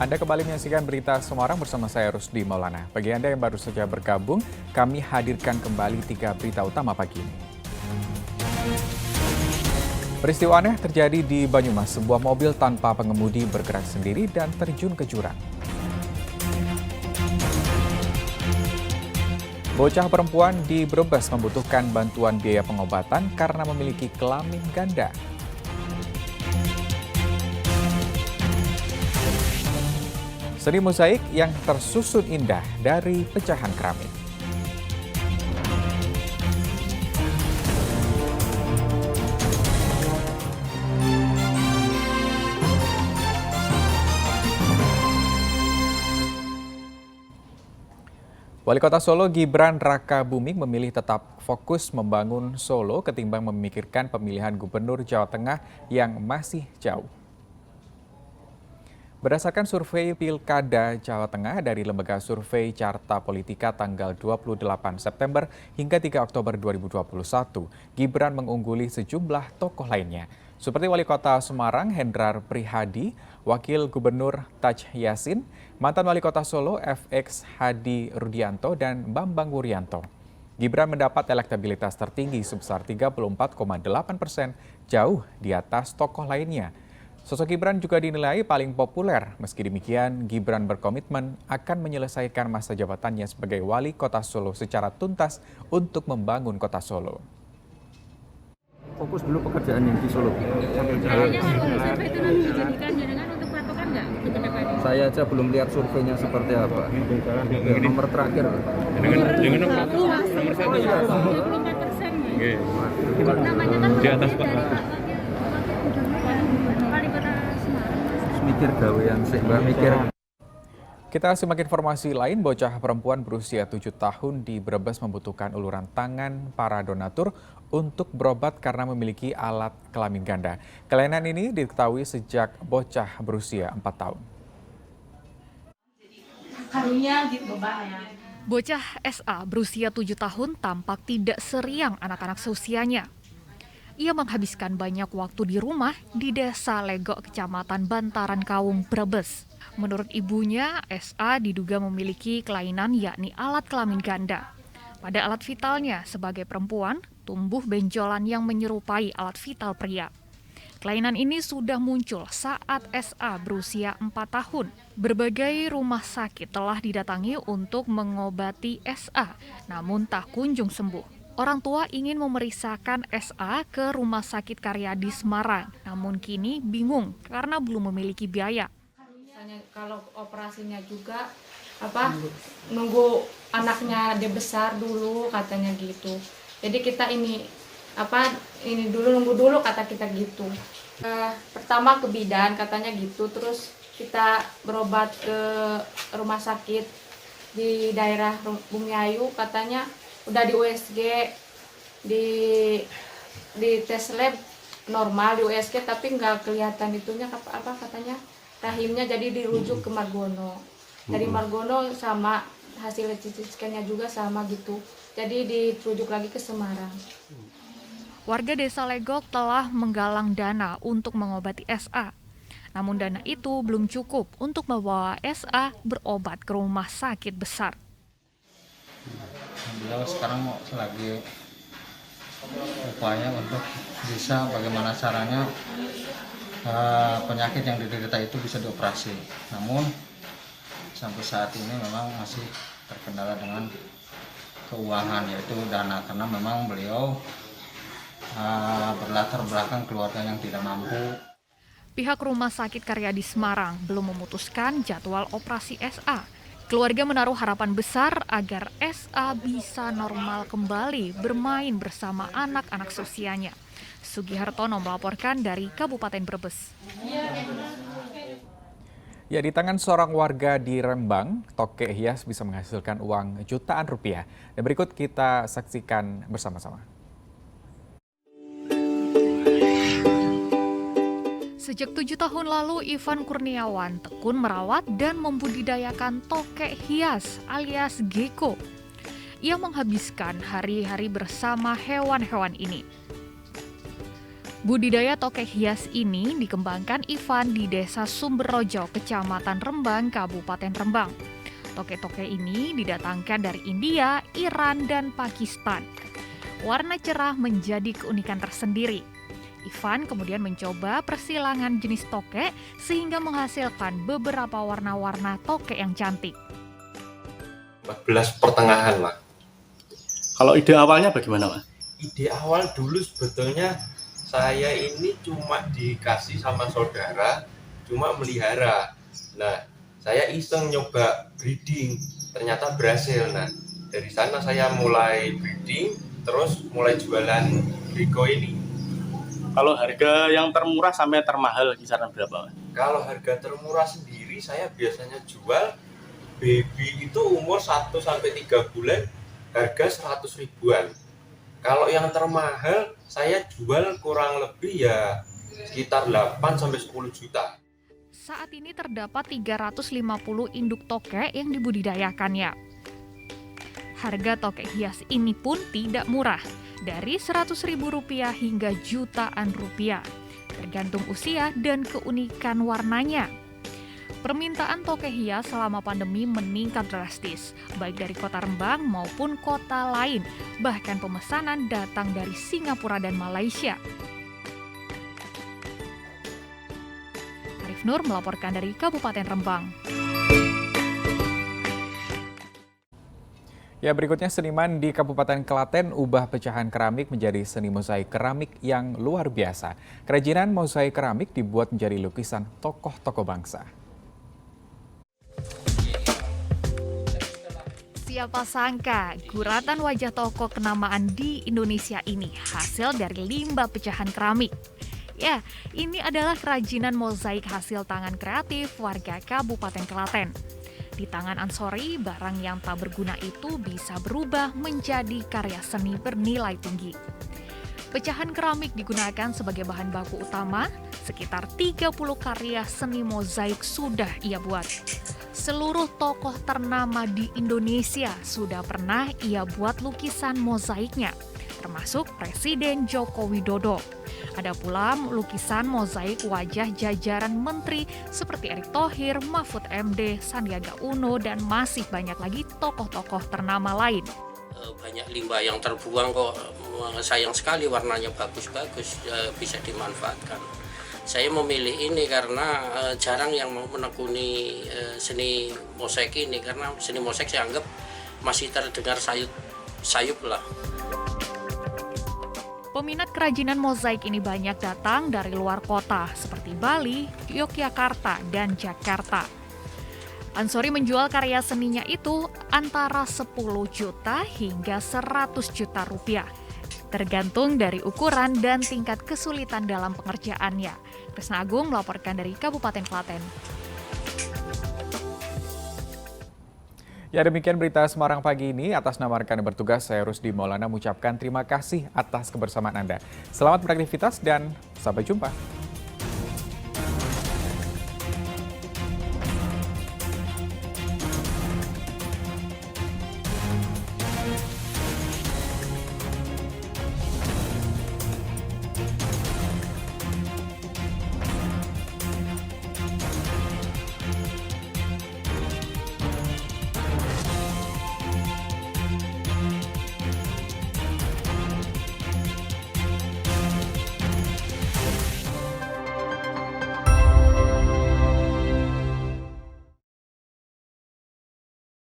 Anda kembali menyaksikan berita Semarang bersama saya Rusdi Maulana. Bagi Anda yang baru saja bergabung, kami hadirkan kembali 3 berita utama pagi ini. Peristiwa aneh terjadi di Banyumas. Sebuah mobil tanpa pengemudi bergerak sendiri dan terjun ke jurang. Bocah perempuan di Brebes membutuhkan bantuan biaya pengobatan karena memiliki kelamin ganda. Seni mozaik yang tersusun indah dari pecahan keramik. Wali Kota Solo Gibran Rakabuming memilih tetap fokus membangun Solo ketimbang memikirkan pemilihan Gubernur Jawa Tengah yang masih jauh. Berdasarkan survei Pilkada Jawa Tengah dari Lembaga Survei Carta Politika tanggal 28 September hingga 3 Oktober 2021, Gibran mengungguli sejumlah tokoh lainnya, seperti Wali Kota Semarang Hendrar Prihadi, Wakil Gubernur Taj Yassin, mantan Wali Kota Solo FX Hadi Rudianto, dan Bambang Wuryanto. Gibran mendapat elektabilitas tertinggi sebesar 34,8%, jauh di atas tokoh lainnya. Sosok Gibran juga dinilai paling populer. Meski demikian, Gibran berkomitmen akan menyelesaikan masa jabatannya sebagai Wali Kota Solo secara tuntas untuk membangun Kota Solo. Fokus dulu pekerjaan yang di Solo. Sampai itu nanti dijadikan jaringan untuk patokan nggak ke depannya? Saya aja belum lihat surveinya seperti apa. Nomor terakhir. Dengan nomor 1. 24%. Namanya kan Di atas Pak. Wali Kota Semarang. Mikir gawean sih, Mbak, mikir. Kita simak informasi lain, bocah perempuan berusia 7 tahun di Brebes membutuhkan uluran tangan para donatur untuk berobat karena memiliki alat kelamin ganda. Kelainan ini diketahui sejak bocah berusia 4 tahun. Bocah SA berusia 7 tahun tampak tidak seriang anak-anak seusianya. Ia menghabiskan banyak waktu di rumah di Desa Legok, Kecamatan Bantaran Kawung, Brebes. Menurut ibunya, SA diduga memiliki kelainan yakni alat kelamin ganda. Pada alat vitalnya sebagai perempuan, tumbuh benjolan yang menyerupai alat vital pria. Kelainan ini sudah muncul saat SA berusia 4 tahun. Berbagai rumah sakit telah didatangi untuk mengobati SA, namun tak kunjung sembuh. Orang tua ingin memeriksakan SA ke Rumah Sakit Karyadi Semarang, namun kini bingung karena belum memiliki biaya. Kalau operasinya juga nunggu anaknya dia besar dulu katanya gitu. Jadi kita ini dulu nunggu dulu kata kita gitu. Pertama ke bidan katanya gitu, terus kita berobat ke rumah sakit di daerah Bumiayu katanya udah di USG, di tes lab normal di USG tapi nggak kelihatan itunya apa katanya rahimnya, jadi dirujuk ke Margono. Dari Margono sama hasil CT scan-nya juga sama gitu. Jadi dirujuk lagi ke Semarang. Warga Desa Legok telah menggalang dana untuk mengobati SA. Namun dana itu belum cukup untuk membawa SA berobat ke rumah sakit besar. Beliau sekarang mau lagi upaya untuk bisa bagaimana caranya penyakit yang diderita itu bisa dioperasi. Namun sampai saat ini memang masih terkendala dengan keuangan, yaitu dana, karena memang beliau berlatar belakang keluarga yang tidak mampu. Pihak Rumah Sakit Karyadi Semarang belum memutuskan jadwal operasi SA. Keluarga menaruh harapan besar agar SA bisa normal kembali bermain bersama anak-anak seusianya. Sugihartono melaporkan dari Kabupaten Brebes. Ya, di tangan seorang warga di Rembang, tokek hias bisa menghasilkan uang jutaan rupiah. Dan berikut kita saksikan bersama-sama. Sejak 7 tahun lalu, Ivan Kurniawan tekun merawat dan membudidayakan tokek hias alias gecko. Ia menghabiskan hari-hari bersama hewan-hewan ini. Budidaya tokek hias ini dikembangkan Ivan di Desa Sumberrojo, Kecamatan Rembang, Kabupaten Rembang. Tokek-tokek ini didatangkan dari India, Iran, dan Pakistan. Warna cerah menjadi keunikan tersendiri. Ivan kemudian mencoba persilangan jenis tokek sehingga menghasilkan beberapa warna-warna tokek yang cantik. 14 pertengahan, Mas. Kalau ide awalnya bagaimana, Mas? Ide awal dulu sebetulnya saya ini cuma dikasih sama saudara, cuma melihara. Nah, saya iseng nyoba breeding, ternyata berhasil. Nah, dari sana saya mulai breeding, terus mulai jualan Brico ini. Kalau harga yang termurah sampai termahal kisaran berapa, Mas? Kalau harga termurah sendiri, saya biasanya jual baby itu umur 1-3 bulan, harga 100 ribuan. Kalau yang termahal, saya jual kurang lebih ya sekitar 8-10 juta. Saat ini terdapat 350 induk tokek yang dibudidayakannya. Harga tokek hias ini pun tidak murah, dari Rp100.000 hingga jutaan rupiah, tergantung usia dan keunikan warnanya. Permintaan tokek hias selama pandemi meningkat drastis, baik dari kota Rembang maupun kota lain, bahkan pemesanan datang dari Singapura dan Malaysia. Arif Nur melaporkan dari Kabupaten Rembang. Ya, berikutnya seniman di Kabupaten Klaten ubah pecahan keramik menjadi seni mozaik keramik yang luar biasa. Kerajinan mozaik keramik dibuat menjadi lukisan tokoh-tokoh bangsa. Siapa sangka guratan wajah tokoh kenamaan di Indonesia ini hasil dari limbah pecahan keramik. Ya, ini adalah kerajinan mozaik hasil tangan kreatif warga Kabupaten Klaten. Di tangan Ansori, barang yang tak berguna itu bisa berubah menjadi karya seni bernilai tinggi. Pecahan keramik digunakan sebagai bahan baku utama, sekitar 30 karya seni mozaik sudah ia buat. Seluruh tokoh ternama di Indonesia sudah pernah ia buat lukisan mozaiknya, termasuk Presiden Joko Widodo. Ada pula lukisan mozaik wajah jajaran menteri seperti Erick Thohir, Mahfud MD, Sandiaga Uno, dan masih banyak lagi tokoh-tokoh ternama lain. Banyak limbah yang terbuang kok, sayang sekali, warnanya bagus-bagus, bisa dimanfaatkan. Saya memilih ini karena jarang yang mau menekuni seni mozaik ini, karena seni mozaik saya anggap masih terdengar sayup lah. Peminat kerajinan mozaik ini banyak datang dari luar kota seperti Bali, Yogyakarta, dan Jakarta. Ansori menjual karya seninya itu antara 10 juta hingga 100 juta rupiah, tergantung dari ukuran dan tingkat kesulitan dalam pengerjaannya. Krisna Agung melaporkan dari Kabupaten Klaten. Ya, demikian berita Semarang pagi ini. Atas nama rekan yang bertugas, saya Rusdi Maulana mengucapkan terima kasih atas kebersamaan Anda. Selamat beraktivitas dan sampai jumpa.